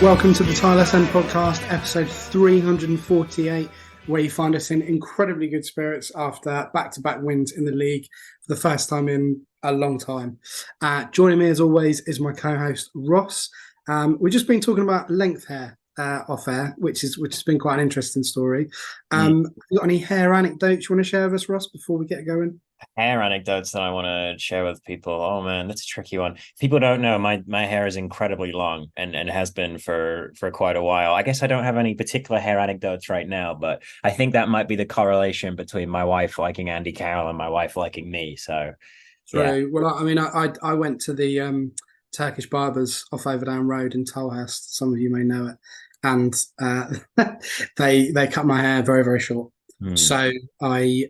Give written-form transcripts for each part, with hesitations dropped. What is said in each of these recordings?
Welcome to the Tilehurst podcast, episode 348, where you find us in incredibly good spirits after back-to-back wins in the league for the first time in a long time. Joining me, as always, is my co-host, Ross. We've just been talking about length hair off air, which has been quite an interesting story. You got any hair anecdotes you want to share with us, Ross, before we get going? Hair anecdotes that I want to share with people. Oh man, that's a tricky one. People don't know my hair is incredibly long and has been for quite a while. I guess I don't have any particular hair anecdotes right now, but I think that might be the correlation between my wife liking Andy Carroll and my wife liking me. So yeah. True. Well, I mean, I went to the Turkish barbers off Overdown Road in Tilehurst. Some of you may know it, and they cut my hair very, very short. So I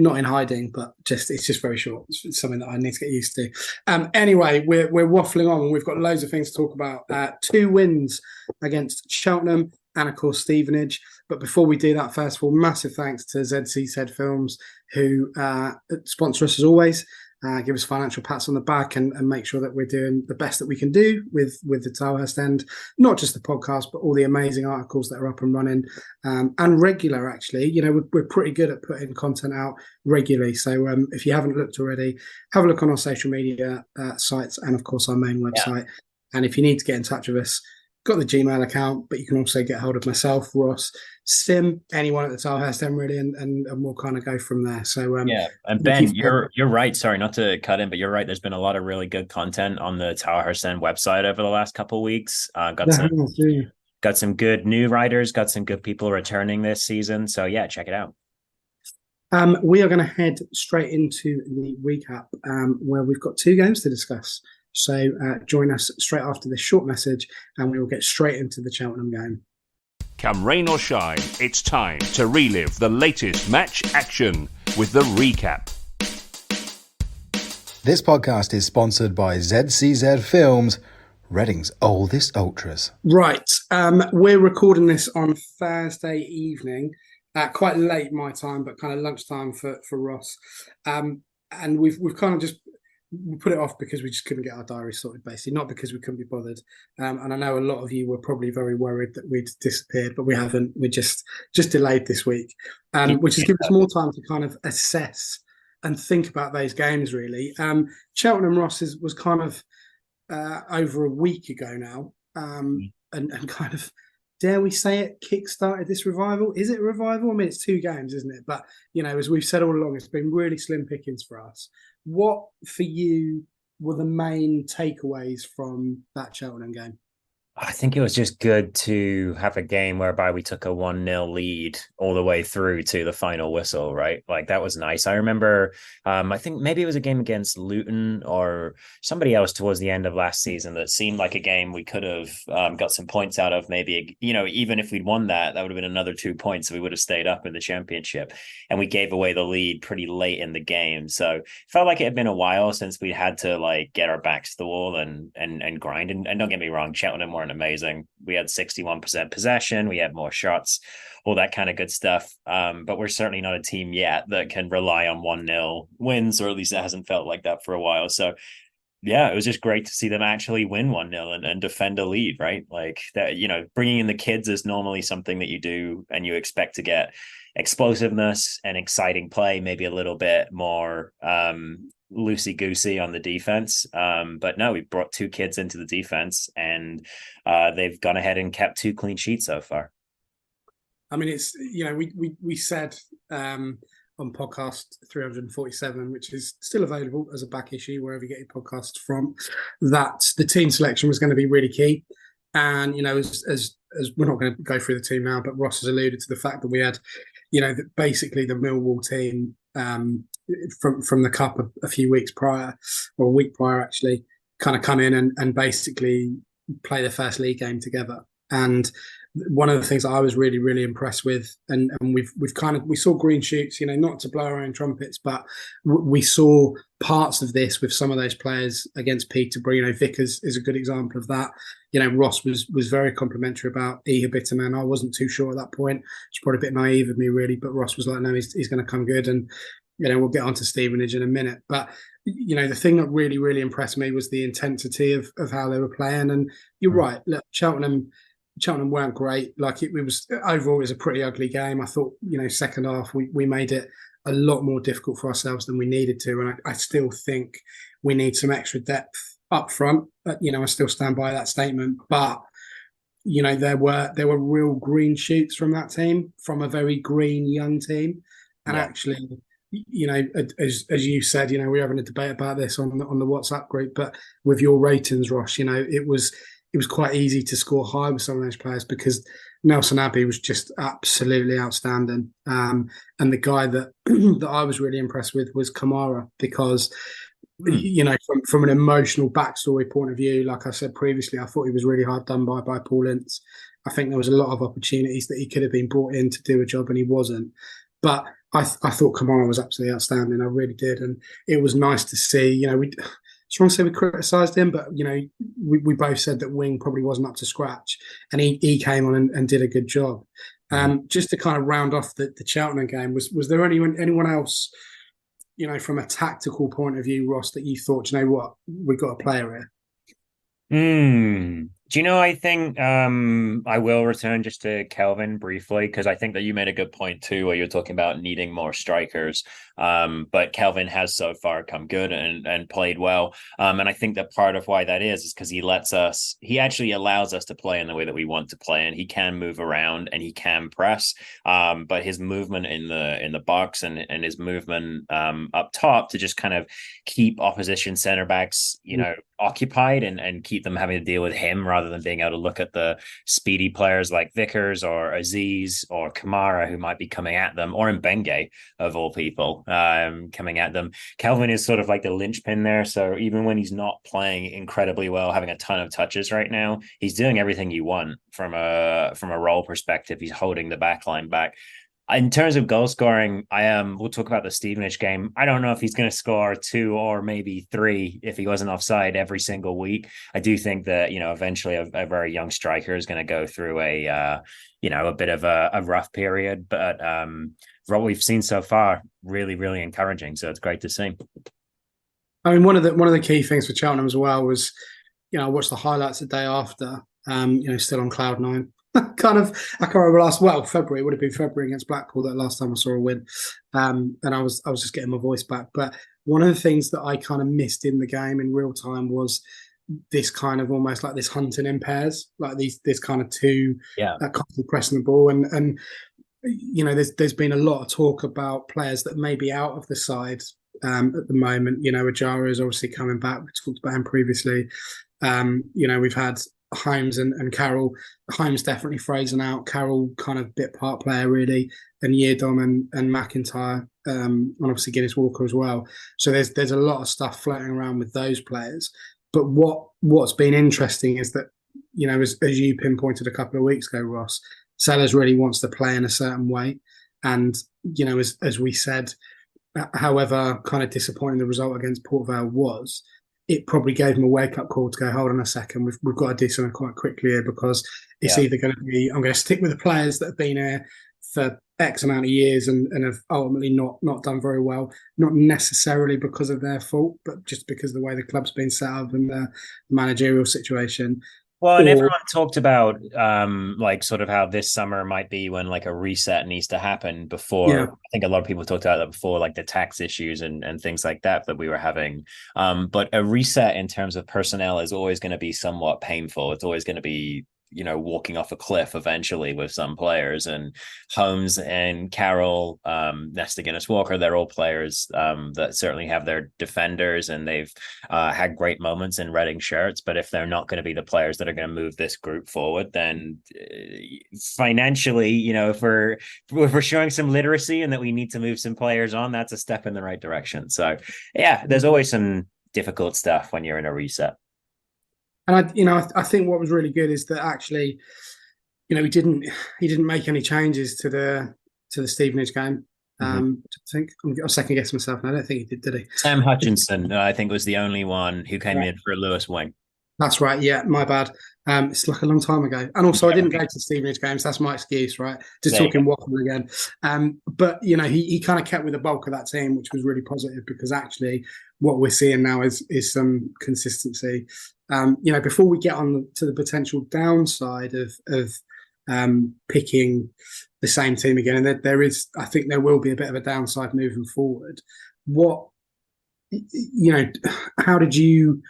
not in hiding, but it's just very short. It's something that I need to get used to. Anyway, we're waffling on, and we've got loads of things to talk about. 2 wins against Cheltenham and, of course, Stevenage. But before we do that, first of all, massive thanks to ZCZ Films, who sponsor us as always. Give us financial pats on the back and make sure that we're doing the best that we can do with the Tilehurst End, not just the podcast, but all the amazing articles that are up and running and regular, actually. You know, we're pretty good at putting content out regularly. So if you haven't looked already, have a look on our social media sites and, of course, our main website. Yeah. And if you need to get in touch with us, got the Gmail account, but you can also get hold of myself, Ross, Sim, anyone at the Tilehurst End really, and we'll kind of go from there. So yeah, and Ben, you're right. Sorry, not to cut in, but you're right. There's been a lot of really good content on the Tilehurst End website over the last couple of weeks. Got some good new writers, got some good people returning this season. So yeah, check it out. We are going to head straight into the recap, where we've got 2 games to discuss. So join us straight after this short message, and we will get straight into the Cheltenham game. Come rain or shine, it's time to relive the latest match action with the recap. This podcast is sponsored by ZCZ Films, Reading's oldest ultras. Right, we're recording this on Thursday evening, quite late my time, but kind of lunchtime for Ross. And we've kind of just we put it off because we just couldn't get our diary sorted, basically, not because we couldn't be bothered. And I know a lot of you were probably very worried that we'd disappeared, but we haven't. We just delayed this week, which has given us more time to kind of assess and think about those games, really. Cheltenham Ross was kind of over a week ago now, and kind of, dare we say it, kick-started this revival. Is it a revival? I mean, it's 2 games, isn't it? But, you know, as we've said all along, it's been really slim pickings for us. What, for you, were the main takeaways from that Cheltenham game? I think it was just good to have a game whereby we took a 1-0 lead all the way through to the final whistle, right? Like, that was nice. I remember, I think maybe it was a game against Luton or somebody else towards the end of last season that seemed like a game we could have got some points out of. Maybe, you know, even if we'd won that would have been another 2 points. So we would have stayed up in the championship. And we gave away the lead pretty late in the game. So it felt like it had been a while since we had to, like, get our backs to the wall and grind. And don't get me wrong, Cheltenham weren't amazing. We had 61% possession. We had more shots, all that kind of good stuff. But we're certainly not a team yet that can rely on 1-0 wins, or at least it hasn't felt like that for a while. So yeah, it was just great to see them actually win 1-0 and defend a lead, right? Like that, you know, bringing in the kids is normally something that you do and you expect to get explosiveness and exciting play, maybe a little bit more loosey-goosey on the defense. But no, we brought 2 kids into the defense and they've gone ahead and kept 2 clean sheets so far. I mean, it's, you know, we said on podcast 347, which is still available as a back issue wherever you get your podcasts from, that the team selection was going to be really key. And, you know, as we're not going to go through the team now, but Ross has alluded to the fact that we had, you know, basically the Millwall team from the Cup a few weeks prior, or a week prior actually, kind of come in and basically play the first league game together. And one of the things I was really, really impressed with, and we saw green shoots, you know, not to blow our own trumpets, but we saw parts of this with some of those players against Peterborough. You know, Vickers is a good example of that. You know, Ross was very complimentary about Iha Bitterman. I wasn't too sure at that point. It's probably a bit naive of me, really, but Ross was like, no, he's going to come good. And, you know, we'll get on to Stevenage in a minute. But, the thing that really, really impressed me was the intensity of how they were playing. And you're right. Look, Cheltenham weren't great. Like it was overall, it was a pretty ugly game. I thought, second half we made it a lot more difficult for ourselves than we needed to. And I still think we need some extra depth up front. I still stand by that statement. But there were real green shoots from that team, from a very green young team, and actually, as you said, we're having a debate about this on the WhatsApp group, but with your ratings, Ross, it was quite easy to score high with some of those players because Nelson Abbey was just absolutely outstanding, and the guy that that I was really impressed with was Kamara because. From an emotional backstory point of view, like I said previously, I thought he was really hard done by Paul Ince. I think there was a lot of opportunities that he could have been brought in to do a job and he wasn't. But I thought Kamara was absolutely outstanding. I really did. And it was nice to see, it's wrong to say we criticised him, but, we both said that Wing probably wasn't up to scratch. And he came on and did a good job. Just to kind of round off the Cheltenham game, was there anyone else from a tactical point of view, Ross, that you thought, what, we got a player here? Do you know, I think I will return just to Kelvin briefly, because I think that you made a good point too, where you're talking about needing more strikers. But Kelvin has so far come good and played well. And I think that part of why that is because he actually allows us to play in the way that we want to play, and he can move around and he can press. But his movement in the box and his movement up top to just kind of keep opposition center backs, occupied and keep them having to deal with him rather than being able to look at the speedy players like Vickers or Aziz or Kamara who might be coming at them, or Mbenge of all people coming at them. Kelvin is sort of like the linchpin there. So even when he's not playing incredibly well, having a ton of touches right now, he's doing everything you want from a role perspective. He's holding the back line back. In terms of goal scoring, we'll talk about the Stevenage game. I don't know if he's going to score 2 or maybe 3 if he wasn't offside every single week. I do think that, eventually a very young striker is going to go through a bit of a rough period. But what we've seen so far, really, really encouraging. So it's great to see. I mean, one of the key things for Cheltenham as well was, I watched the highlights the day after, still on cloud nine. I can't remember February. It would have been February against Blackpool that last time I saw a win. And I was just getting my voice back. But one of the things that I kind of missed in the game in real time was this kind of almost like this hunting in pairs, like this kind of two constantly pressing the ball. And there's been a lot of talk about players that may be out of the side at the moment. Ajara is obviously coming back. We talked about him previously. We've had Holmes and Carroll. Holmes definitely phrasing out. Carroll kind of bit part player really, and Yeardom and McIntyre, and obviously Guinness Walker as well. So there's a lot of stuff floating around with those players. But what's been interesting is that as you pinpointed a couple of weeks ago, Ross, Sellers really wants to play in a certain way, and as we said, however kind of disappointing the result against Port Vale was, it probably gave him a wake-up call to go, hold on a second, we've got to do something quite quickly here, because it's either going to be, I'm going to stick with the players that have been here for X amount of years and have ultimately not done very well, not necessarily because of their fault, but just because of the way the club's been set up and the managerial situation. Well, and everyone talked about sort of how this summer might be when like a reset needs to happen before. I think a lot of people talked about that before, like the tax issues and things like that we were having. But a reset in terms of personnel is always going to be somewhat painful. It's always going to be walking off a cliff eventually with some players, and Holmes and Carroll, Nesta Guinness Walker, they're all players that certainly have their defenders, and they've had great moments in Reading shirts. But if they're not going to be the players that are going to move this group forward, then financially, if we're showing some literacy and that we need to move some players on, that's a step in the right direction. So there's always some difficult stuff when you're in a reset. And I think what was really good is that actually, he didn't make any changes to the Stevenage game. I think I'm second guessing myself, and I don't think he did he? Sam Hutchinson, I think, was the only one who came in for Lewis Wing. That's right. Yeah, my bad. It's like a long time ago. And also, I didn't go to the Stevenage games. That's my excuse, right? Just talking waffle again. But he kind of kept with the bulk of that team, which was really positive, because actually what we're seeing now is some consistency. Before we get on to the potential downside of picking the same team again, and I think there will be a bit of a downside moving forward. How did you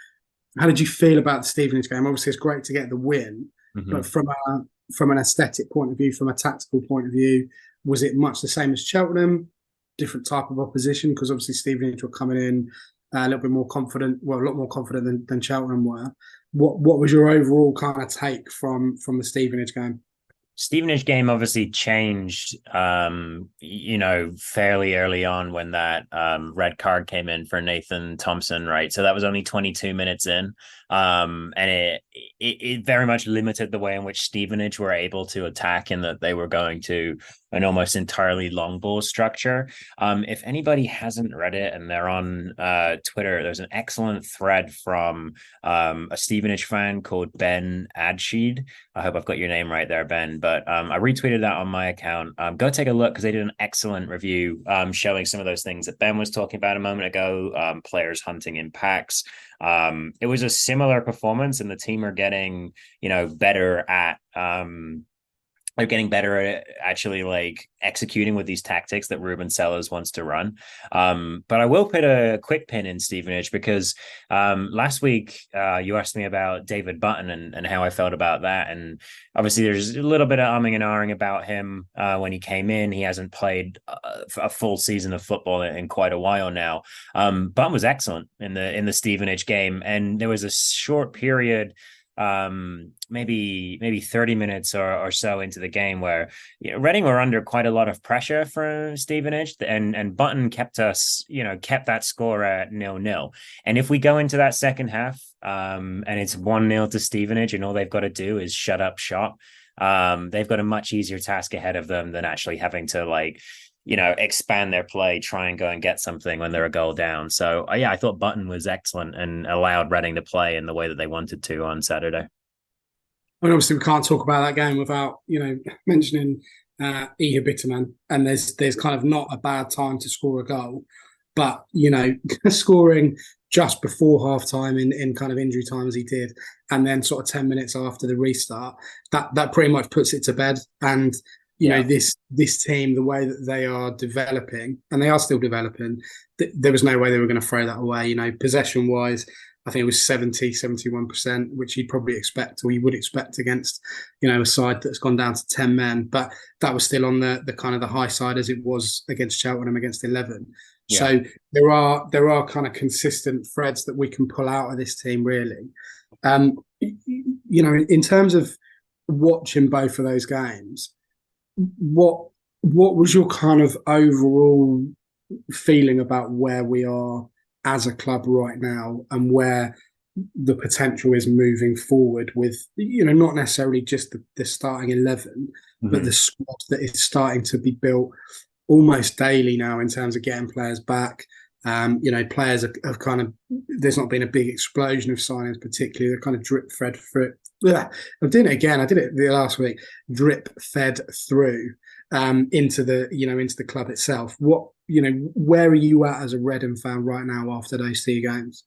feel about the Stevenage game? Obviously, it's great to get the win, but from an aesthetic point of view, from a tactical point of view, was it much the same as Cheltenham? Different type of opposition, because obviously Stevenage were coming in a little bit more confident, a lot more confident than Cheltenham were. What was your overall kind of take from the Stevenage game? Stevenage game obviously changed, fairly early on when that red card came in for Nathan Thompson, right? So that was only 22 minutes in. And it very much limited the way in which Stevenage were able to attack, in that they were going to an almost entirely long ball structure. If anybody hasn't read it and they're on Twitter, there's an excellent thread from a Stevenage fan called Ben Adsheed. I hope I've got your name right there, Ben. But I retweeted that on my account. Go take a look, because they did an excellent review showing some of those things that Ben was talking about a moment ago, players hunting in packs. It was a similar performance, and the team are getting, better at they're getting better at actually like executing with these tactics that Ruben Sellers wants to run. But I will put a quick pin in Stevenage, because last week you asked me about David Button and how I felt about that. And obviously there's a little bit of umming and ahhing about him when he came in. He hasn't played a full season of football in quite a while now. Button was excellent in the Stevenage game. And there was a short period, maybe 30 minutes or so into the game, where Reading were under quite a lot of pressure from Stevenage, and Button kept that score at 0-0. And if we go into that second half and it's 1-0 to Stevenage, and all they've got to do is shut up shop, they've got a much easier task ahead of them than actually having to expand their play, try and go and get something when they're a goal down. So I thought Button was excellent and allowed Reading to play in the way that they wanted to on Saturday. And obviously we can't talk about that game without mentioning Iha Bitterman. And there's kind of not a bad time to score a goal, but scoring just before half time in kind of injury time as he did, and then sort of 10 minutes after the restart, that pretty much puts it to bed. And this team, the way that they are developing, and they are still developing, there was no way they were going to throw that away. Possession wise, I think it was 71%, which you'd probably expect, or you would expect against, a side that's gone down to 10 men. But that was still on the kind of the high side, as it was against Cheltenham against 11. Yeah. So there are kind of consistent threads that we can pull out of this team, really. In terms of watching both of those games, what was your kind of overall feeling about where we are as a club right now, and where the potential is moving forward with, not necessarily just the starting 11, but the squad that is starting to be built almost daily now in terms of getting players back. Players have kind of, there's not been a big explosion of signings, particularly. They're kind of drip fed through. I'm doing it again. I did it the last week. Drip fed through into the club itself. Where are you at as a Reading fan right now after those two games?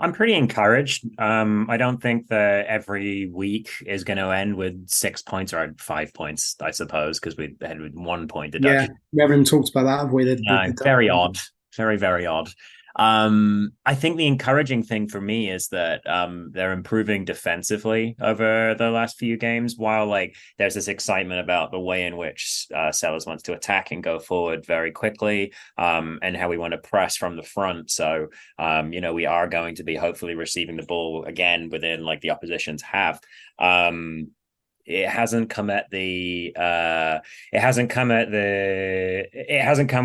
I'm pretty encouraged. I don't think that every week is going to end with 6 points or 5 points, I suppose, because we had 1 point deduction. Yeah, we haven't even talked about that, have we? Very odd. Very, very odd. I think the encouraging thing for me is that they're improving defensively over the last few games, while there's this excitement about the way in which Sellers wants to attack and go forward very quickly, and how we want to press from the front. So we are going to be hopefully receiving the ball again within the opposition's half. It hasn't come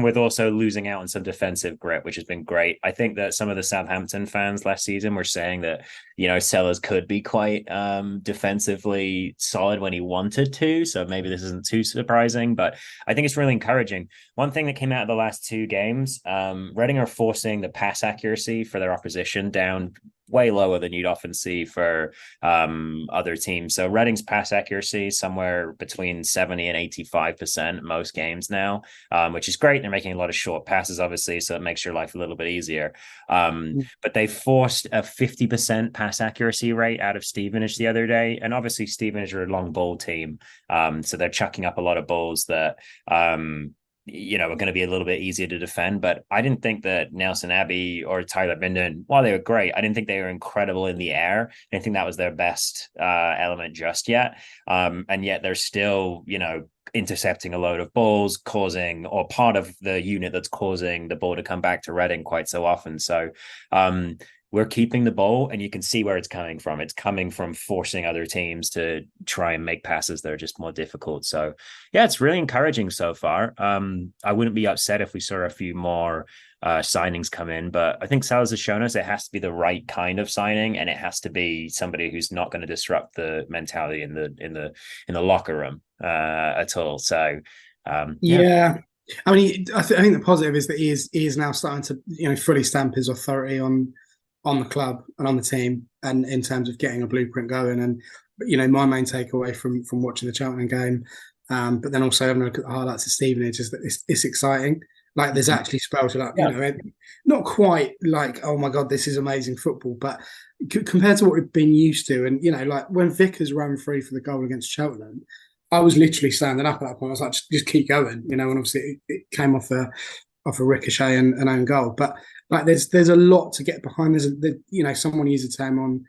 with also losing out on some defensive grit, which has been great. I think that some of the Southampton fans last season were saying that, Sellers could be quite defensively solid when he wanted to. So maybe this isn't too surprising, but I think it's really encouraging. One thing that came out of the last two games, Reading are forcing the pass accuracy for their opposition down way lower than you'd often see for other teams. So Reading's pass accuracy somewhere between 70 and 85% most games now, which is great. They're making a lot of short passes, obviously, so it makes your life a little bit easier. But they forced a 50% pass accuracy rate out of Stevenage the other day. And obviously Stevenage are a long ball team. So they're chucking up a lot of balls that are going to be a little bit easier to defend. But I didn't think that Nelson Abbey or Tyler Minden, while they were great, I didn't think they were incredible in the air. I didn't think that was their best element just yet. And yet they're still, intercepting a load of balls, causing, or part of the unit that's causing the ball to come back to Reading quite so often. So we're keeping the ball, and you can see where it's coming from. It's coming from forcing other teams to try and make passes that are just more difficult. So yeah, it's really encouraging so far. I wouldn't be upset if we saw a few more signings come in, but I think Sal's has shown us it has to be the right kind of signing, and it has to be somebody who's not going to disrupt the mentality in the locker room at all. So yeah. I mean, I think the positive is that he is now starting to fully stamp his authority on the club and on the team, and in terms of getting a blueprint going. And my main takeaway from watching the Cheltenham game, but then also having a look at the highlights of Stevenage, is that it's exciting. Like, there's actually spelled it up, not quite like, oh my God, this is amazing football, but compared to what we've been used to. And, like when Vickers ran free for the goal against Cheltenham, I was literally standing up at that point. I was like, just keep going, and obviously it came off a ricochet and own goal. But like, there's a lot to get behind. Someone used a term on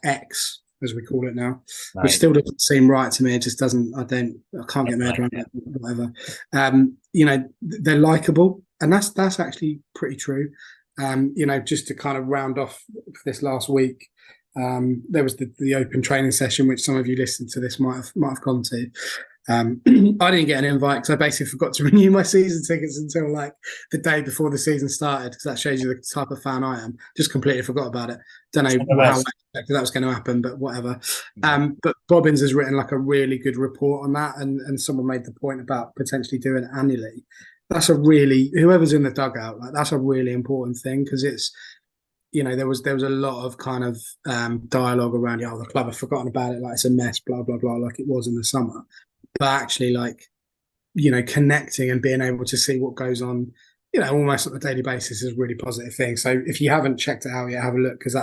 X, as we call it now, right, which still doesn't seem right to me. It just doesn't. I can't get my head around it. Whatever. They're likable, and that's actually pretty true. Just to kind of round off this last week, there was the open training session, which some of you listened to this might have gone to. I didn't get an invite because I basically forgot to renew my season tickets until like the day before the season started, because that shows you the type of fan I am. Just completely forgot about it. Don't know how I expected that was going to happen, but whatever. But Bobbins has written like a really good report on that, and someone made the point about potentially doing it annually. That's whoever's in the dugout, like, that's a really important thing, because it's, there was a lot of kind of dialogue around, the club have forgotten about it, like it's a mess, blah blah blah, like it was in the summer. But actually, like, connecting and being able to see what goes on, almost on a daily basis, is a really positive thing. So if you haven't checked it out yet, have a look, because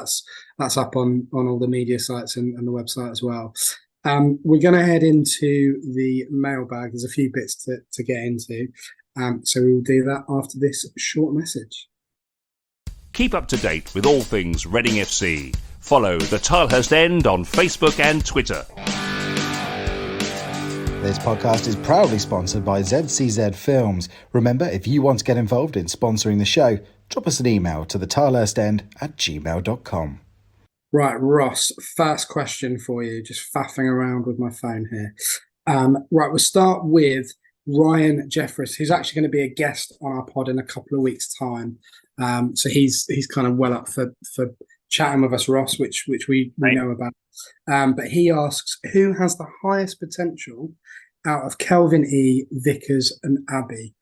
that's up on all the media sites and the website as well. We're going to head into the mailbag. There's a few bits to get into. So we will do that after this short message. Keep up to date with all things Reading FC. Follow the Tilehurst End on Facebook and Twitter. This podcast is proudly sponsored by ZCZ Films. Remember, if you want to get involved in sponsoring the show, drop us an email to thetilehurstend@gmail.com. Right, Ross, first question for you. Just faffing around with my phone here. Right, we'll start with Ryan Jeffress, who's actually going to be a guest on our pod in a couple of weeks' time. So he's kind of well up for chatting with us, Ross, which we know about. But he asks, who has the highest potential out of Kelvin E, Vickers and Abbey?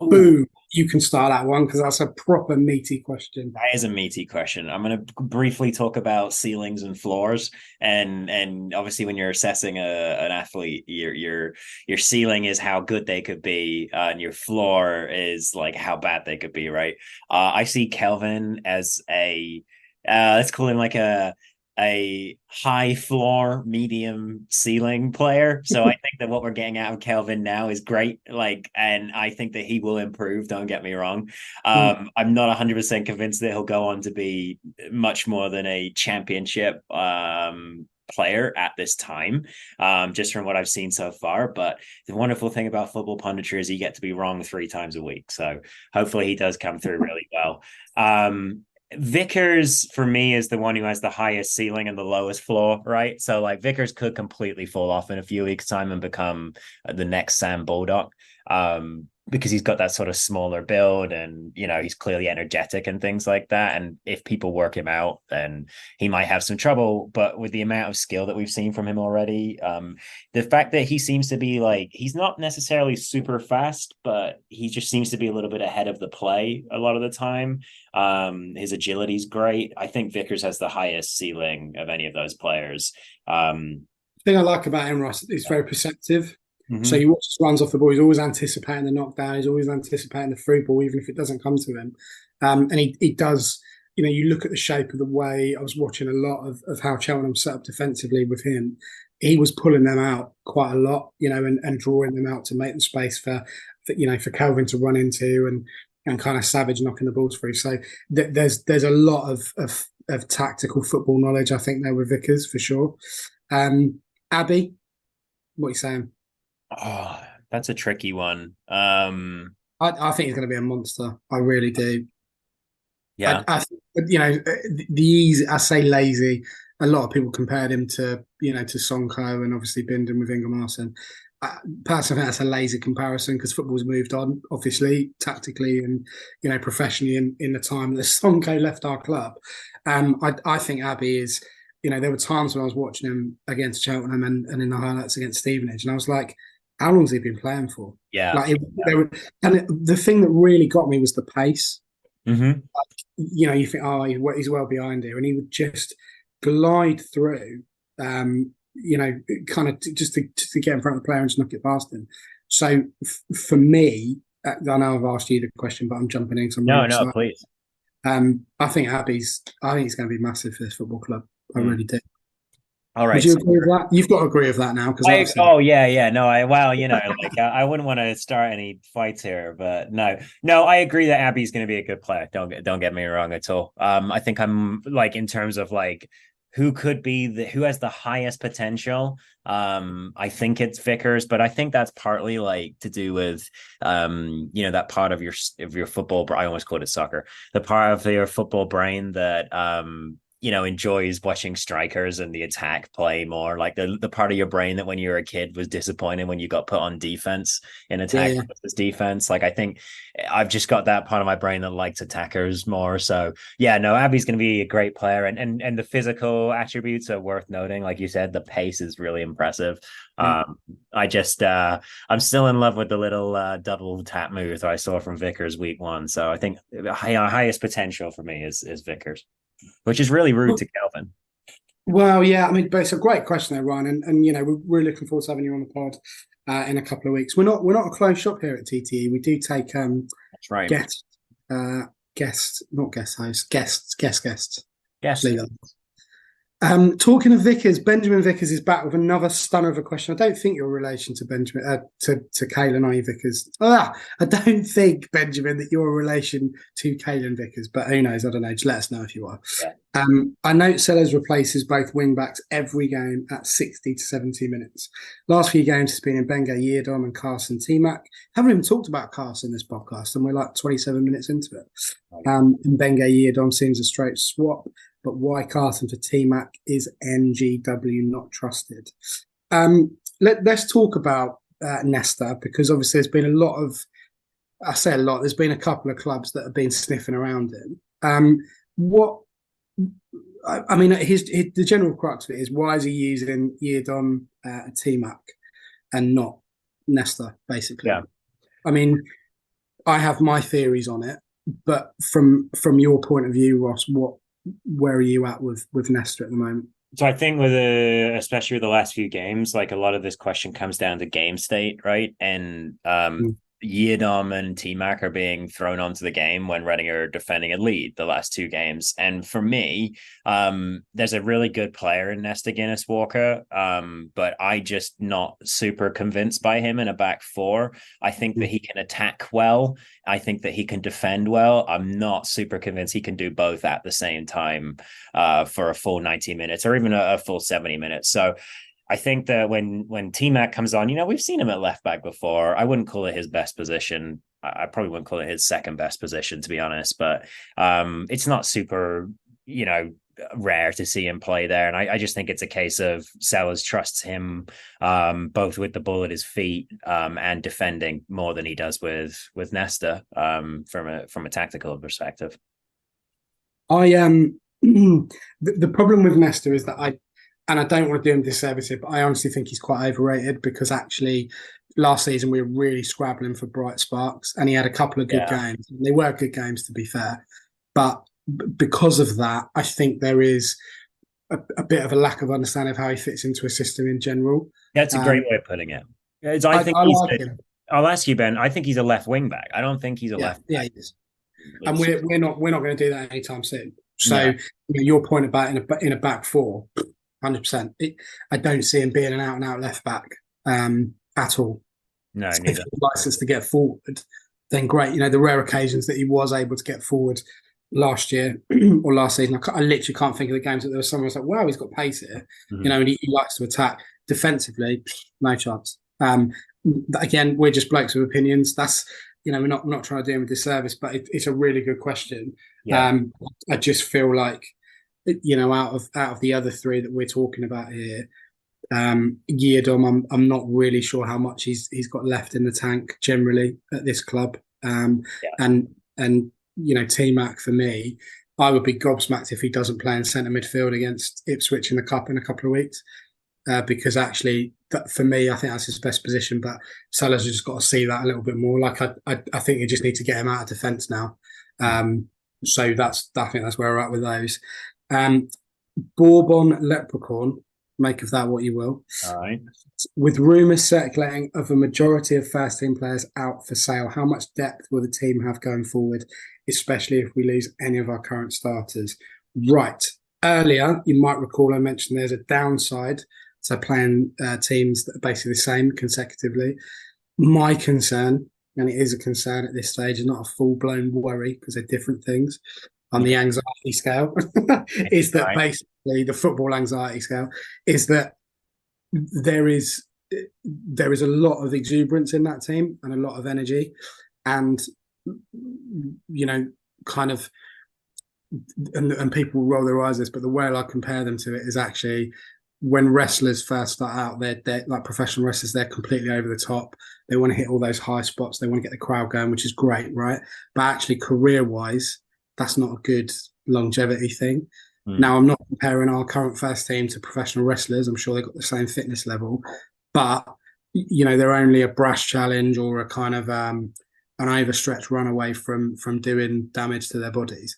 Ooh. Boom. You can start that one, because that's a proper meaty question. That is a meaty question. I'm going to briefly talk about ceilings and floors, and obviously when you're assessing an athlete, your ceiling is how good they could be, and your floor is like how bad they could be, right? I see Kelvin as let's call him like a high floor, medium ceiling player. So I think that what we're getting out of Kelvin now is great. And I think that he will improve. Don't get me wrong. I'm not 100% convinced that he'll go on to be much more than a championship player at this time, just from what I've seen so far. But the wonderful thing about football punditry is you get to be wrong 3 times a week. So hopefully he does come through really well. Vickers for me is the one who has the highest ceiling and the lowest floor, right? So like Vickers could completely fall off in a few weeks' time and become the next Sam Baldock. because he's got that sort of smaller build, and he's clearly energetic and things like that. And if people work him out, then he might have some trouble. But with the amount of skill that we've seen from him already, the fact that he seems to be like, he's not necessarily super fast, but he just seems to be a little bit ahead of the play a lot of the time. His agility is great. I think Vickers has the highest ceiling of any of those players. The thing I like about him, Ross, is very perceptive. Mm-hmm. So you watch his runs off the ball, he's always anticipating the knockdown, he's always anticipating the through ball, even if it doesn't come to him. And he does, you look at the shape of the way, I was watching a lot of how Cheltenham set up defensively with him. He was pulling them out quite a lot, and drawing them out to make the space for Calvin to run into, and kind of Savage knocking the balls through. So there's a lot of tactical football knowledge, I think, there with Vickers, for sure. Abby, what are you saying? Oh, that's a tricky one. I think he's going to be a monster. I really do. Yeah. I the easy, I say lazy. A lot of people compared him to Sonko and obviously Bindon with Ingemarson. Personally, I think that's a lazy comparison because football's moved on, obviously, tactically and professionally in the time that Sonko left our club. I think Abby is. There were times when I was watching him against Cheltenham and in the highlights against Stevenage, and I was like, how long has he been playing for? Yeah. And the thing that really got me was the pace. Mm-hmm. You think, oh, he's well behind here, and he would just glide through, kind of just to get in front of the player and just knock it past him. So for me, I know I've asked you the question, but I'm jumping in. No, please. I think he's going to be massive for this football club. I really do. All right. Would you agree with that? You've got to agree with that now. Yeah. No, I wouldn't want to start any fights here, but no, I agree that Abby's going to be a good player. Don't get me wrong at all. I think I'm like, in terms of like who has the highest potential. I think it's Vickers, but I think that's partly like to do with, that part of your football. I almost called it soccer. The part of your football brain that, enjoys watching strikers and the attack play more, like the part of your brain that when you were a kid was disappointed when you got put on defense in attack versus defense. Like, I think I've just got that part of my brain that likes attackers more. So yeah, no, Abby's going to be a great player, and the physical attributes are worth noting. Like you said, the pace is really impressive. I'm still in love with the little double tap move that I saw from Vickers week 1. So I think highest potential for me is Vickers, which is really rude to Kelvin. Well, yeah, I mean, but it's a great question there, Ryan, and we're looking forward to having you on the pod in a couple of weeks. We're not a closed shop here at TTE. We do take that's right, guests. Talking of Vickers, Benjamin Vickers is back with another stunner of a question. I don't think you're in relation to Benjamin, to Caelan, are you, Vickers? I don't think, Benjamin, that you're a relation to Caelan Vickers, but who knows? I don't know. Just let us know if you are. Yeah. I note Sellers replaces both wing-backs every game at 60 to 70 minutes. Last few games has been in Benge Yiadom and Carson T-Mac. Haven't even talked about Carson in this podcast, and we're like 27 minutes into it. And Benge Yiadom seems a straight swap. But why Carson for T-Mac is NGW not trusted? Let's talk about Nesta, because obviously there's been there's been a couple of clubs that have been sniffing around him. The general crux of it is, why is he using Yiadom T-Mac and not Nesta, basically? Yeah. I mean, I have my theories on it, but from your point of view, Ross, where are you at with Nesta at the moment? So I think especially with the last few games, like a lot of this question comes down to game state, right? And Yiadom and T-Mac are being thrown onto the game when Reading are defending a lead the last 2 games. And for me, there's a really good player in Nesta Guinness-Walker, but I just not super convinced by him in a back 4. I think that he can attack well. I think that he can defend well. I'm not super convinced he can do both at the same time for a full 90 minutes or even a full 70 minutes. So I think that when T-Mac comes on, we've seen him at left back before. I wouldn't call it his best position. I probably wouldn't call it his second best position, to be honest. But it's not super, rare to see him play there. And I just think it's a case of Sellers trusts him both with the ball at his feet and defending more than he does with Nesta from a tactical perspective. I the problem with Nesta is that I don't want to do him disservice here, but I honestly think he's quite overrated, because actually last season we were really scrabbling for bright sparks, and he had a couple of good games. They were good games, to be fair, but because of that, I think there is a bit of a lack of understanding of how he fits into a system in general. That's a great way of putting it. I'll ask you, Ben. I think he's a left wing back. I don't think he's a left back. Yeah, he is. And we're not going to do that anytime soon. So your point about in a back four, 100%. I don't see him being an out and out left back at all. No, if neither. he likes us to get forward, then great. The rare occasions that he was able to get forward last year or last season, I literally can't think of the games that there was someone who's like, wow, he's got pace here. Mm-hmm. And he likes to attack. Defensively, no chance. Again, we're just blokes with opinions. That's we're not trying to do him a disservice, but it's a really good question. Yeah. I just feel like out of the other three that we're talking about here, Yiadom, I'm not really sure how much he's got left in the tank generally at this club. And T-Mac, for me, I would be gobsmacked if he doesn't play in centre midfield against Ipswich in the Cup in a couple of weeks, because actually, for me, I think that's his best position. But Sellers has just got to see that a little bit more. Like I think you just need to get him out of defence now. So I think that's where we're at with those. Bourbon Leprechaun, make of that what you will. All right. With rumours circulating of a majority of first team players out for sale, how much depth will the team have going forward, especially if we lose any of our current starters? Right. Earlier, you might recall I mentioned there's a downside to playing teams that are basically the same consecutively. My concern, and it is a concern at this stage, is not a full-blown worry because they're different things on the anxiety scale, is that basically the football anxiety scale is that there is a lot of exuberance in that team and a lot of energy, and kind of and people roll their eyes at this, but the way I compare them to it is actually when wrestlers first start out, they're like professional wrestlers, they're completely over the top. They want to hit all those high spots. They want to get the crowd going, which is great, right? But actually, career-wise, that's not a good longevity thing. Now, I'm not comparing our current first team to professional wrestlers. I'm sure they've got the same fitness level, but they're only a brash challenge or a kind of an overstretched run away from doing damage to their bodies.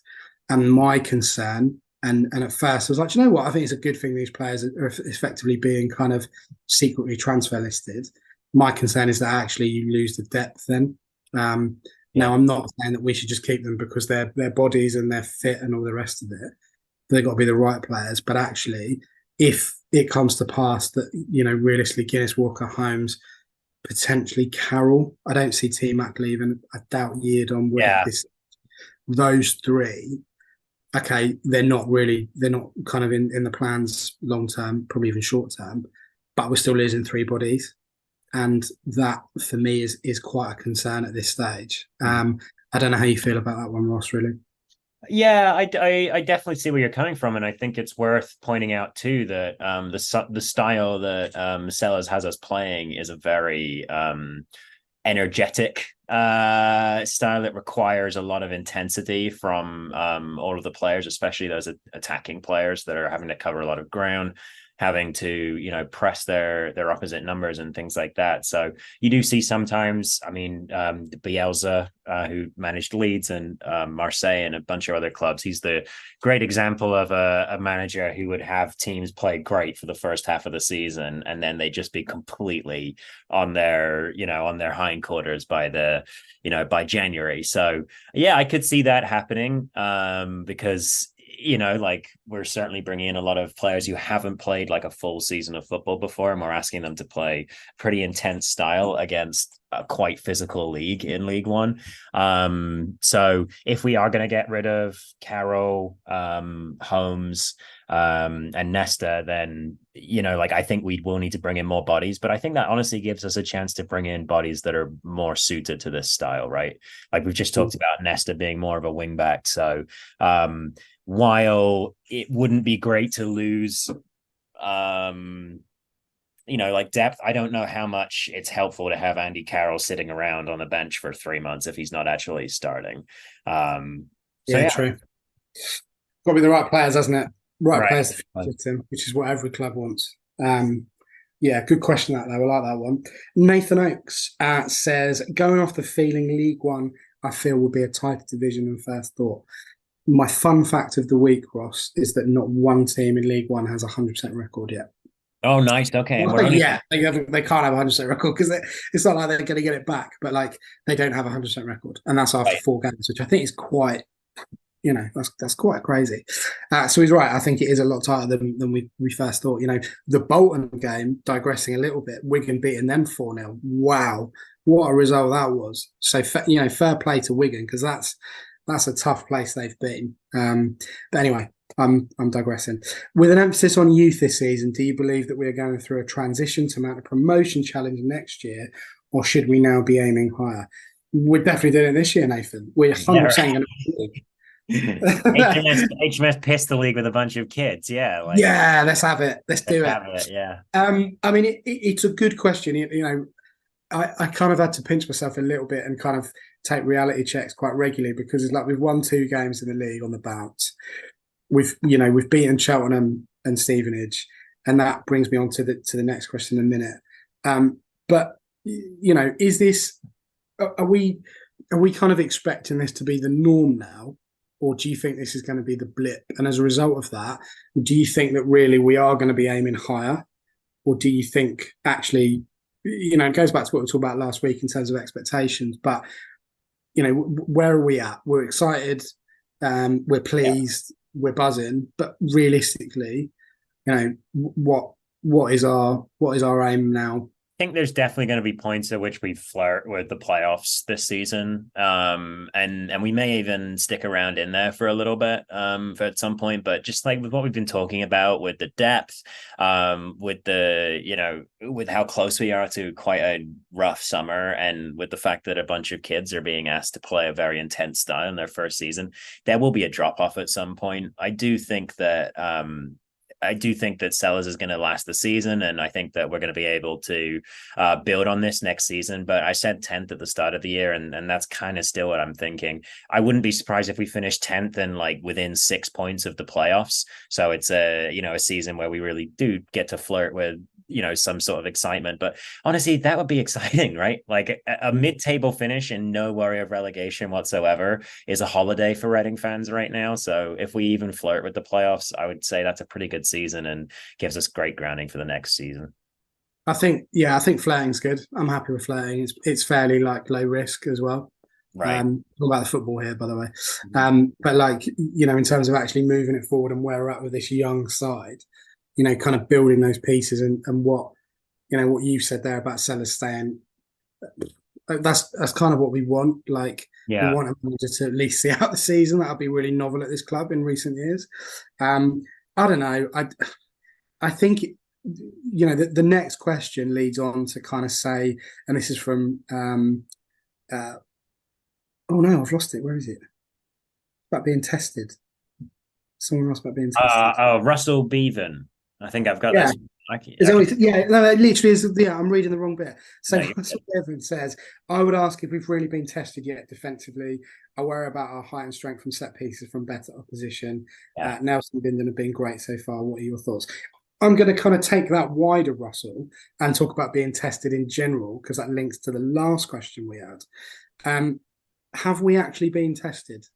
And my concern, and at first I was like, you know what? I think it's a good thing these players are effectively being kind of secretly transfer listed. My concern is that actually you lose the depth then. Now, I'm not saying that we should just keep them because their bodies and they're fit and all the rest of it. They've got to be the right players. But actually, if it comes to pass that, realistically, Guinness, Walker, Holmes, potentially Carroll, I don't see T-Mac leaving. I doubt Yiadom would at this. Those three, okay, they're not kind of in the plans long term, probably even short term, but we're still losing three bodies. And that, for me, is quite a concern at this stage. I don't know how you feel about that one, Ross, really. Yeah, I definitely see where you're coming from. And I think it's worth pointing out, too, that the style that Sellers has us playing is a very energetic style that requires a lot of intensity from all of the players, especially those attacking players that are having to cover a lot of ground, having to press their opposite numbers and things like that. So you do see sometimes, Bielsa, who managed Leeds and Marseille and a bunch of other clubs, he's the great example of a manager who would have teams play great for the first half of the season and then they just be completely on their hindquarters by January. So yeah, I could see that happening because we're certainly bringing in a lot of players who haven't played like a full season of football before, and we're asking them to play pretty intense style against a quite physical league in League One. So if we are going to get rid of Carroll, Holmes, and Nesta, then I think we will need to bring in more bodies, but I think that honestly gives us a chance to bring in bodies that are more suited to this style, right? Like we've just talked about Nesta being more of a wing back. So while it wouldn't be great to lose, like depth, I don't know how much it's helpful to have Andy Carroll sitting around on the bench for 3 months if he's not actually starting. Yeah, true. Got to be the right players, hasn't it? Right players to fit him, which is what every club wants. Yeah, good question that though. I like that one. Nathan Oakes says, going off the feeling League One, I feel will be a tighter division than first thought. My fun fact of the week, Ross, is that not one team in League One has a 100% record yet. Oh, nice. Okay. Well, yeah, they can't have a 100% record because it's not like they're going to get it back, but like they don't have a 100% record, and that's after 4 games, which I think is quite, that's quite crazy. So he's right. I think it is a lot tighter than we first thought. The Bolton game, digressing a little bit, Wigan beating them 4-0. Wow, what a result that was. So fair play to Wigan, because that's a tough place they've been. But anyway, I'm digressing. With an emphasis on youth this season, do you believe that we are going through a transition to mount a promotion challenge next year, or should we now be aiming higher? We're definitely doing it this year, Nathan. We're 100% going to be. HMS pissed the league with a bunch of kids. Yeah. Yeah, let's have it. Let's do it. Yeah. I mean, it's a good question. I kind of had to pinch myself a little bit and kind of take reality checks quite regularly, because it's like we've won 2 games in the league on the bounce. We've beaten Cheltenham and Stevenage, and that brings me on to the next question in a minute. But is this? Are we kind of expecting this to be the norm now, or do you think this is going to be the blip? And as a result of that, do you think that really we are going to be aiming higher, or do you think actually, it goes back to what we talked about last week in terms of expectations, but where are we at? We're excited, we're pleased, we're buzzing, but realistically, what is our aim now? I think there's definitely going to be points at which we flirt with the playoffs this season, and we may even stick around in there for a little bit at some point. But just like with what we've been talking about with the depth, with the with how close we are to quite a rough summer, and with the fact that a bunch of kids are being asked to play a very intense style in their first season, there will be a drop off at some point. I do think that Sellers is going to last the season, and I think that we're going to be able to build on this next season. But I said 10th at the start of the year, and that's kind of still what I'm thinking. I wouldn't be surprised if we finish 10th and like within 6 points of the playoffs. So it's a season where we really do get to flirt with some sort of excitement. But honestly, that would be exciting, right? Like a mid-table finish and no worry of relegation whatsoever is a holiday for Reading fans right now. So if we even flirt with the playoffs, I would say that's a pretty good season and gives us great grounding for the next season. I think flirting's good. I'm happy with flirting. It's fairly like low risk as well. Right. Talking about the football here, by the way. But like, in terms of actually moving it forward and where we're at with this young side, kind of building those pieces and what you said there about Sellers staying, that's kind of what we want. Like, we want a manager to at least see out the season. That would be really novel at this club in recent years. I don't know. I think, the next question leads on to kind of say, and this is from, oh no, I've lost it. Where is it? About being tested. Someone else about being tested. Russell Bevan. I think I've got this. No, it literally is. Yeah, I'm reading the wrong bit. So Russell Bevan says, I would ask if we've really been tested yet defensively. I worry about our height and strength from set pieces from better opposition. Nelson Binden have been great so far. What are your thoughts? I'm going to kind of take that wider, Russell, and talk about being tested in general, because that links to the last question we had. Have we actually been tested?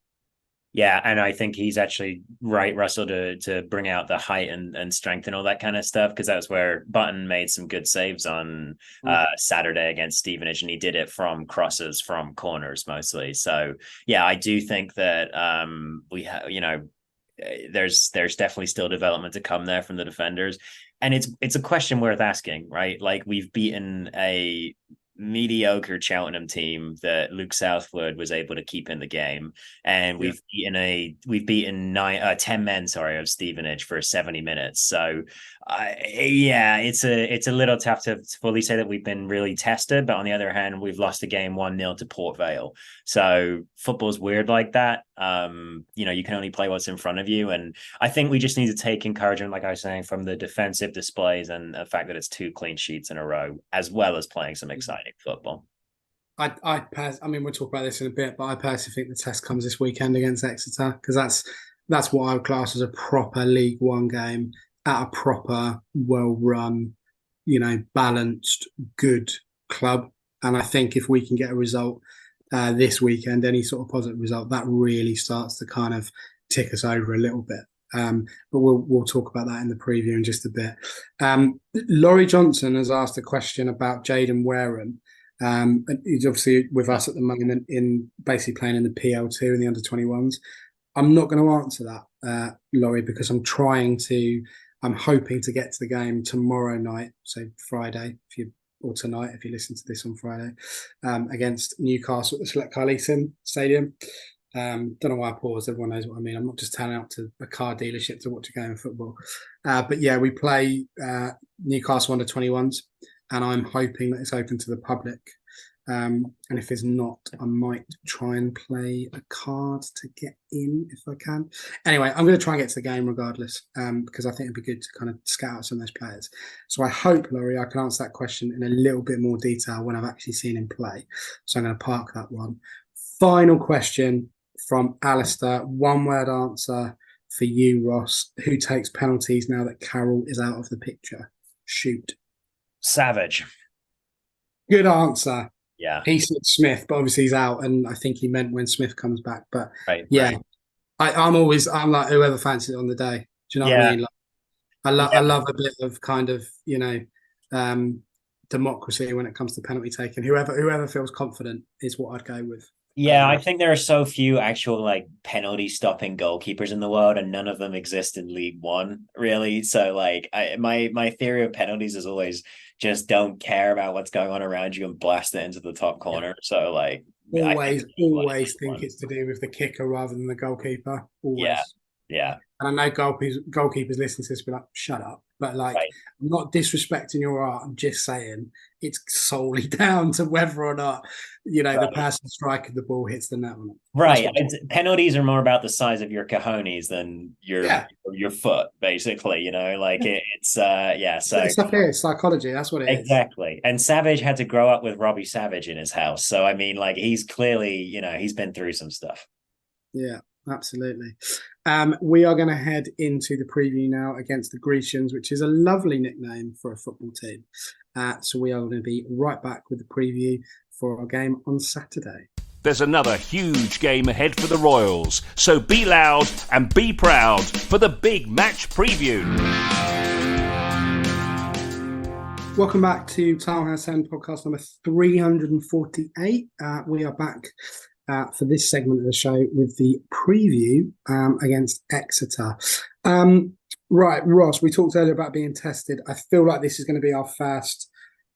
Yeah, and I think he's actually right, Russell, to bring out the height and strength and all that kind of stuff, because that was where Button made some good saves on Saturday against Stevenage, and he did it from crosses, from corners mostly. So yeah, I do think that we have, there's definitely still development to come there from the defenders, and it's a question worth asking, right? Like, we've beaten a mediocre Cheltenham team that Luke Southwood was able to keep in the game, and we've beaten 10 men of Stevenage for 70 minutes. So Yeah, it's a little tough to fully say that we've been really tested, but on the other hand, we've lost a game 1-0 to Port Vale. So football's weird like that. You can only play what's in front of you. And I think we just need to take encouragement, like I was saying, from the defensive displays and the fact that it's 2 clean sheets in a row, as well as playing some exciting football. I mean, we'll talk about this in a bit, but I personally think the test comes this weekend against Exeter, because that's what I would class as a proper League One game at a proper, well-run, balanced, good club. And I think if we can get a result this weekend, any sort of positive result, that really starts to kind of tick us over a little bit. But we'll talk about that in the preview in just a bit. Laurie Johnson has asked a question about Jaden Wareham. He's obviously with us at the moment in basically playing in the PL2 in the under-21s. I'm not going to answer that, Laurie, because I'm hoping to get to the game tomorrow night, so Friday, or tonight if you listen to this on Friday, against Newcastle at the Select Car Leasing Stadium. Don't know why I paused. Everyone knows what I mean. I'm not just turning out to a car dealership to watch a game of football. But yeah, we play Newcastle under 21s, and I'm hoping that it's open to the public. And if it's not, I might try and play a card to get in if I can. Anyway, I'm going to try and get to the game regardless, because I think it'd be good to kind of scout out some of those players. So I hope, Laurie, I can answer that question in a little bit more detail when I've actually seen him play. So I'm going to park that one. Final question from Alistair. One-word answer for you, Ross. Who takes penalties now that Carroll is out of the picture? Shoot. Savage. Good answer. Yeah. He said Smith, but obviously he's out, and I think he meant when Smith comes back. But right. I'm like whoever fancies it on the day. Do you know what I mean? Like, I love a bit of kind of democracy when it comes to penalty taking. Whoever feels confident is what I'd go with. Yeah, I think there are so few actual penalty stopping goalkeepers in the world, and none of them exist in League One, really. So my theory of penalties is always just don't care about what's going on around you and blast it into the top corner. Yeah. So always think it's to do with the kicker rather than the goalkeeper. Always. Yeah. And I know goalkeepers listen to this be like, shut up. But I'm not disrespecting your art. I'm just saying it's solely down to whether or not, the person striking the ball hits the net or not. Right. Penalties are more about the size of your cojones than your foot, basically, it's So it's up here, it's psychology. That's what it is. Exactly. And Savage had to grow up with Robbie Savage in his house. So, I mean, he's clearly, he's been through some stuff. Yeah. Absolutely. We are going to head into the preview now against the Grecians, which is a lovely nickname for a football team. So we are going to be right back with the preview for our game on Saturday. There's another huge game ahead for the Royals, so be loud and be proud for the big match preview. Welcome back to Tilehurst End podcast number 348. We are back for this segment of the show with the preview against Exeter. Right, Ross, we talked earlier about being tested. I feel like this is going to be our first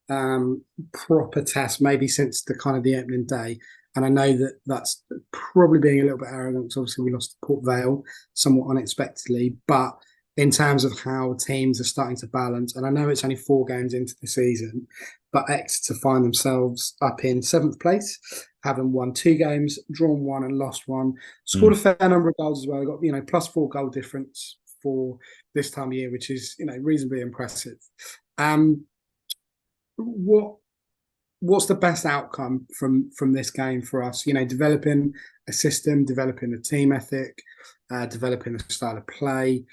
proper test, maybe since the opening day. And I know that that's probably being a little bit arrogant, because obviously we lost to Port Vale somewhat unexpectedly. But in terms of how teams are starting to balance, and I know it's only 4 games into the season, but Exeter find themselves up in 7th place, having won 2 games, drawn 1 and lost 1. Scored a fair number of goals as well. They got, +4 goal difference for this time of year, which is, reasonably impressive. What's the best outcome from this game for us? Developing a system, developing a team ethic, developing a style of play.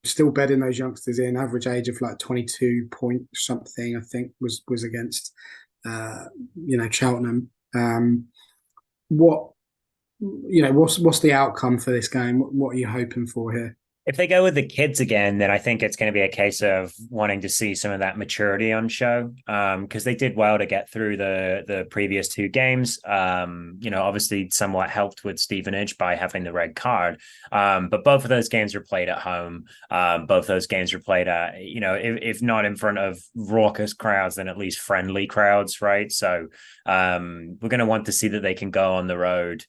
Still bedding those youngsters in. Average age of 22 point something, I think was against Cheltenham. What's the outcome for this game? What are you hoping for here? If they go with the kids again, then I think it's going to be a case of wanting to see some of that maturity on show, because they did well to get through the previous 2 games. Obviously somewhat helped with Stevenage by having the red card. But both of those games were played at home. Both those games were played at, if not in front of raucous crowds, then at least friendly crowds, right? So we're going to want to see that they can go on the road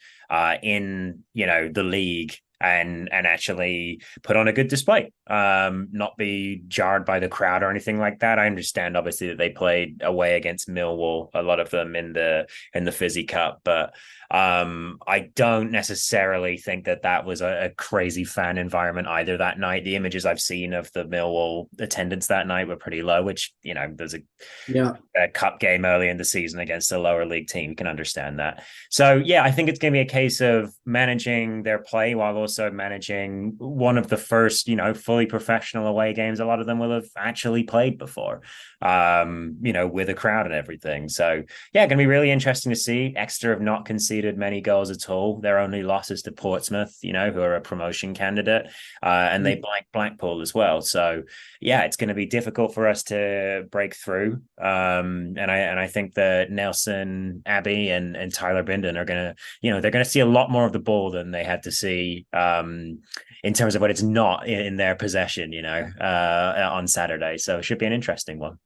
in, the league and actually put on a good display, not be jarred by the crowd or anything like that. I understand obviously that they played away against Millwall, a lot of them in the Fizzy Cup, but I don't necessarily think that was a crazy fan environment either that night. The images I've seen of the Millwall attendance that night were pretty low, which, you know, there's a cup game early in the season against a lower league team. You can understand that. So yeah, I think it's going to be a case of managing their play while also managing one of the first, you know, fully professional away games a lot of them will have actually played before, you know, with a crowd and everything. So yeah, going to be really interesting to see. Exeter have not conceded many goals at all. Their only losses to Portsmouth, you know, who are a promotion candidate, and they blanked Blackpool as well. So yeah, it's going to be difficult for us to break through. And I think that Nelson Abbey and Tyler Bindon are going to, you know, they're going to see a lot more of the ball than they had to see in terms of when it's not in their possession, you know, on Saturday. So it should be an interesting one.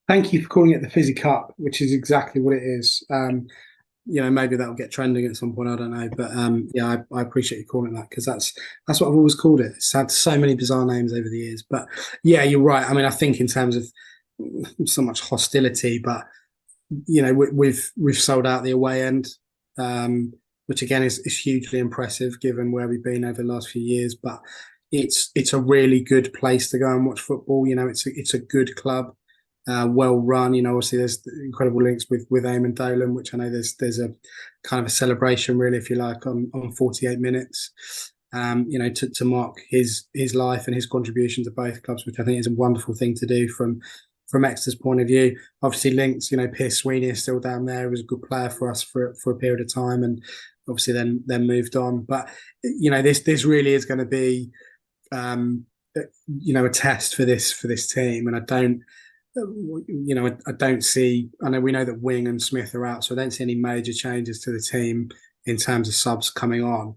Thank you for calling it the Fizzy Cup, which is exactly what it is. You know, maybe that'll get trending at some point. I don't know, but yeah, I appreciate you calling it that, because that's what I've always called it. It's had so many bizarre names over the years, but yeah, you're right. I mean, I think in terms of so much hostility, but you know, we've sold out the away end, which again is hugely impressive given where we've been over the last few years. But it's a really good place to go and watch football. You know, it's a good club. Well run, you know. Obviously, there's incredible links with Eamon Dolan, which I know there's a kind of a celebration, really, if you like, on 48 minutes. You know, to mark his life and his contribution to both clubs, which I think is a wonderful thing to do from Exeter's point of view. Obviously, links. You know, Pierce Sweeney is still down there. He was a good player for us for a period of time, and obviously then moved on. But you know, this really is going to be, you know, a test for this team, and I don't. You know, I don't see. I know we know that Wing and Smith are out, so I don't see any major changes to the team in terms of subs coming on.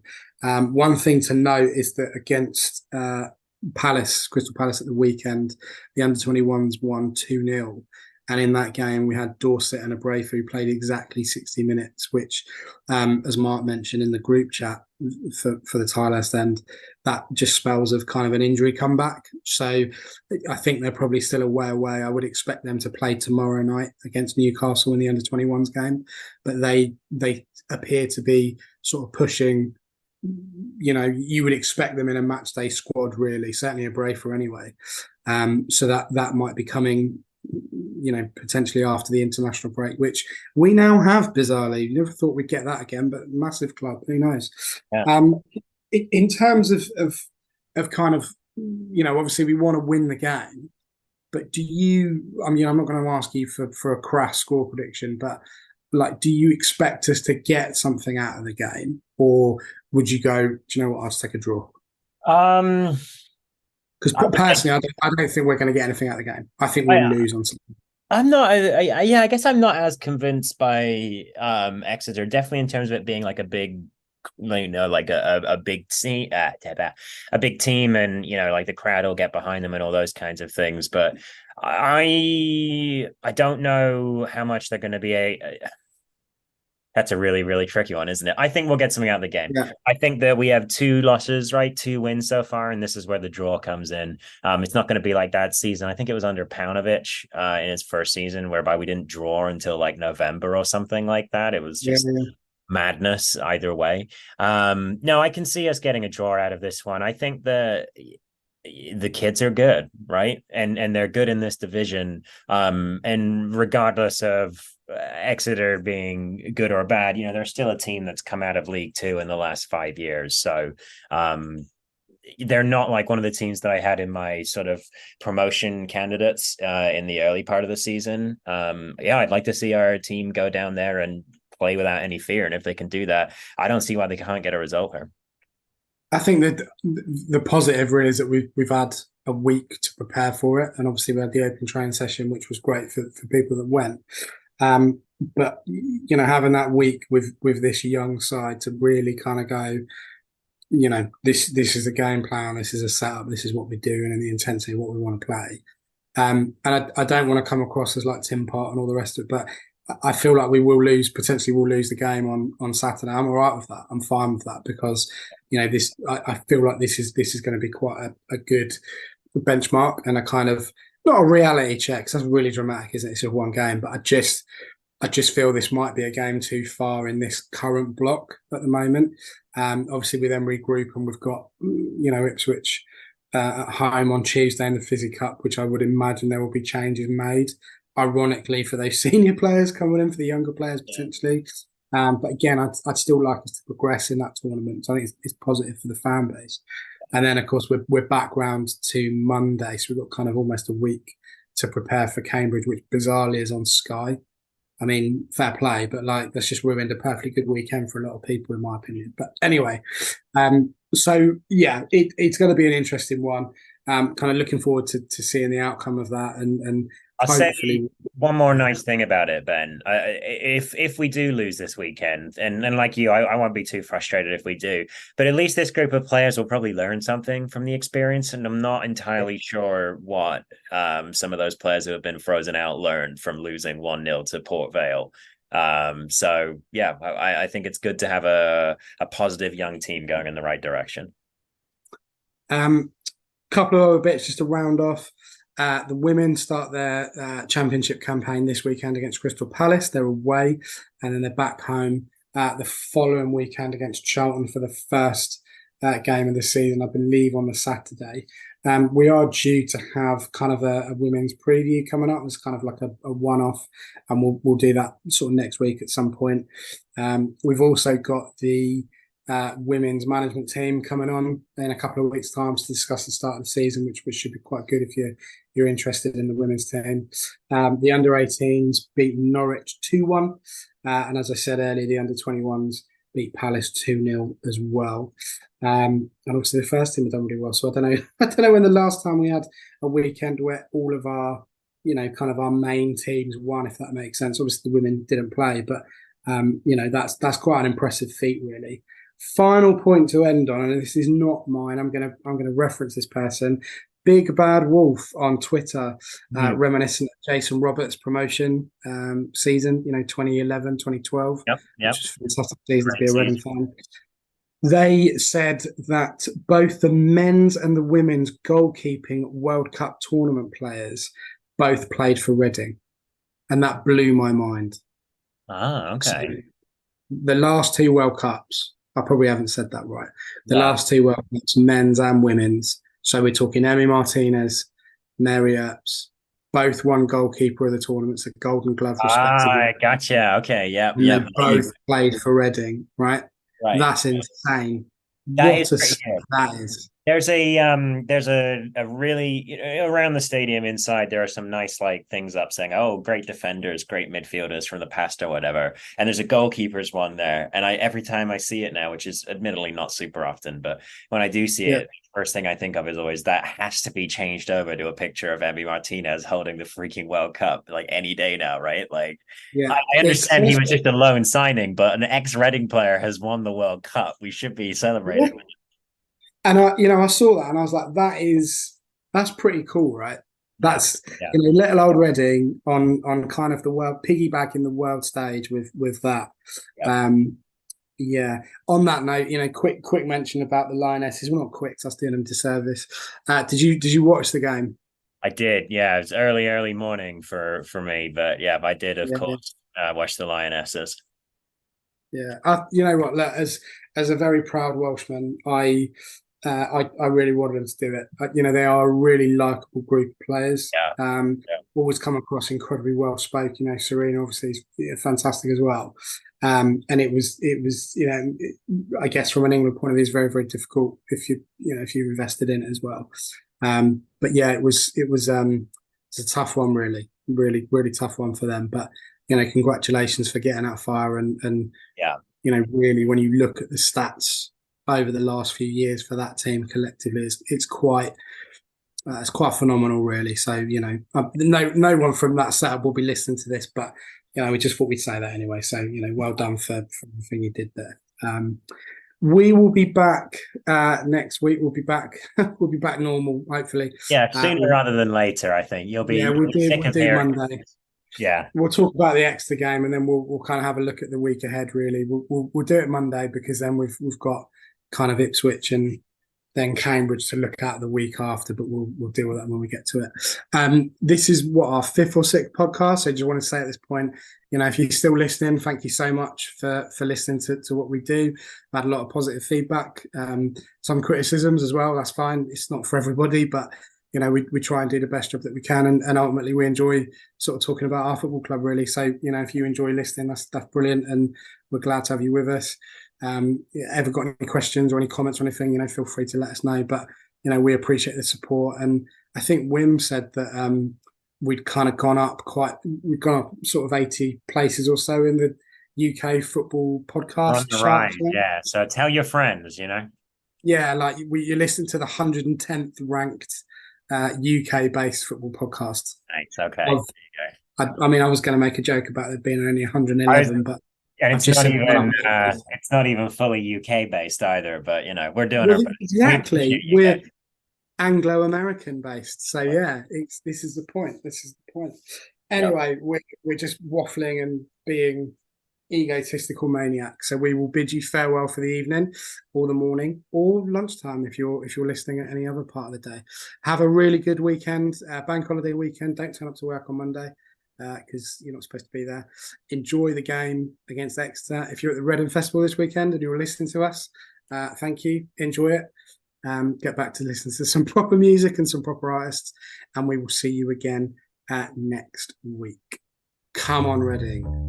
One thing to note is that against Crystal Palace at the weekend, the under-21s won 2-0. And in that game, we had Dorset and Abreu who played exactly 60 minutes, which, as Mark mentioned in the group chat for the Tilehurst end, that just spells of kind of an injury comeback. So I think they're probably still a way away. I would expect them to play tomorrow night against Newcastle in the under-21s game. But they appear to be sort of pushing. You know, you would expect them in a match day squad, really, certainly Abreu anyway. So that might be coming, you know, potentially after the international break, which we now have, bizarrely. Never thought we'd get that again, but massive club, who knows? Yeah. In terms of kind of, you know, obviously we want to win the game, but do you, I mean, I'm not going to ask you for a crass score prediction, but like, do you expect us to get something out of the game, or would you go, do you know what, I'll just take a draw? Because personally, I don't think we're going to get anything out of the game. I think we'll lose on something. I'm not. I guess I'm not as convinced by Exeter. Definitely in terms of it being like a big, you know, like a big team, a big team, and you know, like the crowd will get behind them and all those kinds of things. But I don't know how much they're going to be That's a really, really tricky one, isn't it? I think we'll get something out of the game. Yeah. I think that we have 2 losses, right? 2 wins so far, and this is where the draw comes in. It's not going to be like that season. I think it was under Paunovic in his first season, whereby we didn't draw until like November or something like that. It was just madness either way. No, I can see us getting a draw out of this one. I think the kids are good, right? And they're good in this division. And regardless of Exeter being good or bad, you know, they're still a team that's come out of League Two in the last 5 years. So they're not like one of the teams that I had in my sort of promotion candidates in the early part of the season. Yeah, I'd like to see our team go down there and play without any fear. And if they can do that, I don't see why they can't get a result here. I think that the positive really is that we've had a week to prepare for it, and obviously we had the open training session, which was great for people that went. But you know, having that week with this young side to really kind of go, you know, this is a game plan, this is a setup, this is what we're doing, and the intensity of what we want to play. And I don't want to come across as like Tim Part and all the rest of it, but I feel like we will lose, potentially we'll lose the game on Saturday. I'm all right with that. I'm fine with that because, this, I feel like this is going to be quite a good benchmark and a kind of, not a reality check. 'Cause that's really dramatic, isn't it? It's just one game, but I just feel this might be a game too far in this current block at the moment. Obviously we then regroup and we've got, Ipswich at home on Tuesday in the Fizzy Cup, which I would imagine there will be changes made, ironically, for those senior players coming in, for the younger players potentially. But again, I'd still like us to progress in that tournament. So I think it's positive for the fan base. And then, of course, we're back round to Monday. So we've got kind of almost a week to prepare for Cambridge, which bizarrely is on Sky. I mean, fair play, but that's just ruined a perfectly good weekend for a lot of people, in my opinion. But anyway, so yeah, it's going to be an interesting one. Kind of looking forward to seeing the outcome of that, and I'll hopefully... say one more nice thing about it, Ben. If we do lose this weekend, and like you, I won't be too frustrated if we do, but at least this group of players will probably learn something from the experience, and I'm not entirely sure what some of those players who have been frozen out learned from losing 1-0 to Port Vale. So yeah, I think it's good to have a positive young team going in the right direction. Couple of other bits just to round off. The women start their championship campaign this weekend against Crystal Palace. They're away, and then they're back home the following weekend against Charlton for the first game of the season, I believe, on the Saturday. We are due to have kind of a women's preview coming up. It's kind of like a one-off, and we'll do that sort of next week at some point. We've also got the women's management team coming on in a couple of weeks' time to discuss the start of the season, which should be quite good if you're interested in the women's team. The under-18s beat Norwich 2-1, and as I said earlier, the under-21s beat Palace 2-0 as well. And obviously the first team have done really well. So I don't know when the last time we had a weekend where all of our, kind of our main teams won, if that makes sense. Obviously the women didn't play, but that's quite an impressive feat, really. Final point to end on, and this is not mine. I'm gonna reference this person, Big Bad Wolf on Twitter, reminiscent of Jason Roberts' promotion season, 2011, 2012. Yep. Which was a fantastic season to be a Reading fan. They said that both the men's and the women's goalkeeping World Cup tournament players both played for Reading, and that blew my mind. Okay. So the last two World Cups, I probably haven't said that right. The last two World Cups, men's and women's. So we're talking Emmy Martinez, Mary Earps, both won goalkeeper of the tournaments, a Golden Glove respectively. Gotcha. Okay, yeah. They both played for Reading, right? Right. That's insane. That what is that is. There's a really around the stadium inside, there are some nice things up saying, oh, great defenders, great midfielders from the past or whatever. And there's a goalkeepers one there. And every time I see it now, which is admittedly not super often, but when I do see it, first thing I think of is always that has to be changed over to a picture of Emmy Martinez holding the freaking World Cup any day now, right? I understand he was just a loan signing, but an ex-Reading player has won the World Cup. We should be celebrating. And I saw that and I was like, that's pretty cool, right? That's little old Reading on kind of the world, piggybacking the world stage with that. On that note, quick mention about the Lionesses. Well, not quick, so I was doing them a disservice. Did you watch the game? I did, yeah. It was early morning for me, but I did, of course, watch the Lionesses. Yeah, you know what? Look, as a very proud Welshman, I really wanted them to do it. They are a really likable group of players. Always come across incredibly well spoken. Serena obviously is fantastic as well. And it was I guess from an England point of view, it's very, very difficult if you invested in it as well. But yeah, it's a tough one, really, really, really tough one for them. But congratulations for getting that far, and really, when you look at the stats over the last few years for that team collectively, it's quite phenomenal, really. So no one from that setup will be listening to this, but we just thought we'd say that anyway. So well done for everything you did there. We will be back next week. We'll be back normal, hopefully. Yeah, sooner rather than later. I think you'll be. We'll do Monday. Yeah. We'll talk about the Exeter game, and then we'll kind of have a look at the week ahead. Really, we'll do it Monday, because then we've got kind of Ipswich and then Cambridge to look at the week after. But we'll deal with that when we get to it. This is what, our 5th or 6th podcast. So I just want to say at this point, if you're still listening, thank you so much for listening to what we do. I've had a lot of positive feedback, some criticisms as well. That's fine. It's not for everybody, but we try and do the best job that we can, and ultimately we enjoy sort of talking about our football club, really. So, if you enjoy listening, that's brilliant, and we're glad to have you with us. Ever got any questions or any comments or anything, feel free to let us know. But, we appreciate the support. And I think Wim said that we'd gone up sort of 80 places or so in the UK football podcast. On the rise, yeah. So tell your friends, Yeah, like you listen to the 110th ranked UK-based football podcast. Thanks. Okay. I mean, I was going to make a joke about it being only 111, but it's not even fully UK based either. But we're doing our best. Exactly. We're Anglo-American based, so yeah, this is the point. Anyway, we're just waffling and being egotistical maniacs. So we will bid you farewell for the evening, or the morning, or lunchtime if you're listening at any other part of the day. Have a really good weekend, bank holiday weekend. Don't turn up to work on Monday, because you're not supposed to be there. Enjoy the game against Exeter. If you're at the Reading Festival this weekend and you're listening to us, thank you. Enjoy it. Get back to listen to some proper music and some proper artists, and we will see you again next week. Come on, Reading.